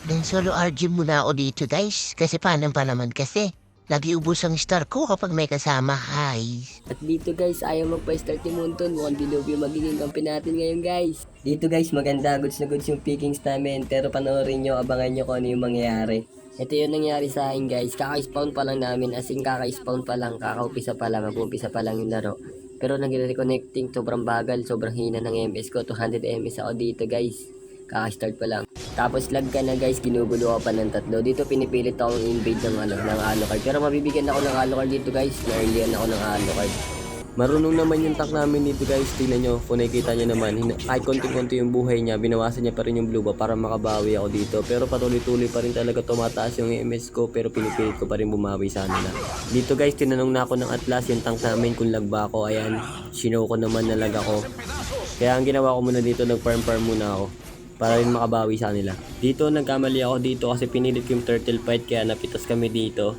Then solo RG muna ako dito guys. Kasi paano pa naman kasi. Lagi ubos ang star ko kapag may kasama. Hi. At dito guys, ayaw magpa-start ni Munton. Mukhang Diluv yung magiging kampi natin ngayon guys. Dito guys, maganda. Goods na goods yung pickings namin. Pero panoorin nyo, abangan nyo kung ano yung mangyayari. Ito yung nangyari sa akin guys. Kaka-spawn pa lang namin. As in kaka-spawn pa lang. Kaka-upisa pa lang. Mag-upisa pa lang yung laro. Pero nag-reconnecting. Sobrang bagal. Sobrang hina ng MS ko. 200 MS ako dito guys. Kaka-start pa lang. Tapos lag ka na guys, ginugulo ka pa ng tatlo. Dito pinipilit akong invade ng Alucard. Pero mabibigyan ako ng Alucard dito guys. Na-earlyan ako ng Alucard. Marunong naman yung tank namin dito guys. Tingnan nyo, kung nakikita nyo naman, kahit konti-konti yung buhay niya, binawasan niya pa rin yung blue buff para makabawi ako dito. Pero patuloy-tuloy pa rin talaga tumataas yung MS ko, pero pinipilit ko pa rin bumawi sa nila. Dito guys, tinanong na ako ng Atlas yung tank namin kung lag ba ako. Ayan, sinow ko naman na lag ako. Kaya ang ginawa ko muna dito, nag-farm muna ako para rin makabawi sa nila. Dito nagkamali ako dito kasi pinilit ko yung turtle fight kaya napitas kami dito.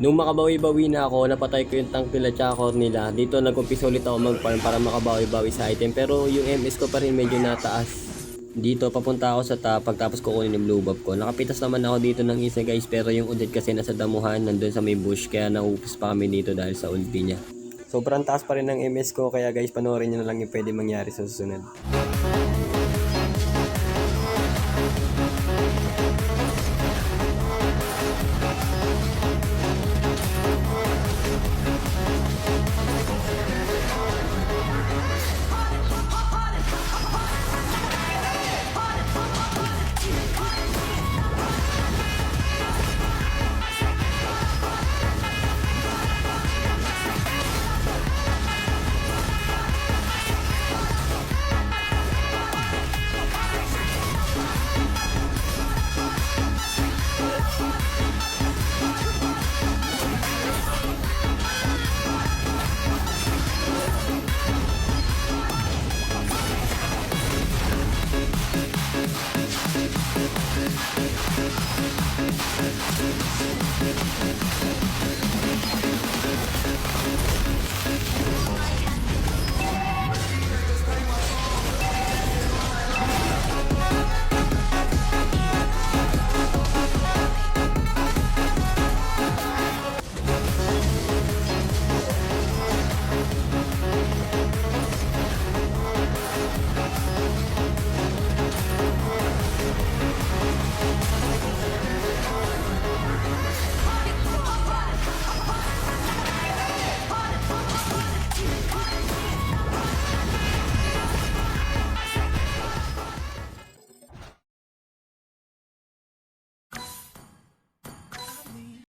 Nung makabawi-bawi na ako, napatay ko yung tank nila tsaka core nila. Dito nag-umpisa ulit ako mag-farm para makabawi-bawi sa item. Pero yung MS ko pa rin medyo nataas. Dito papunta ako sa top pagtapos kukunin yung blue buff ko. Nakapitas naman ako dito ng isa guys, pero yung ulit kasi nasa damuhan nandun sa may bush kaya naupos pa kami dito dahil sa ulti niya. Sobrang taas pa rin ng MS ko kaya guys panoorin nyo na lang yung pwede mangyari sa susunod.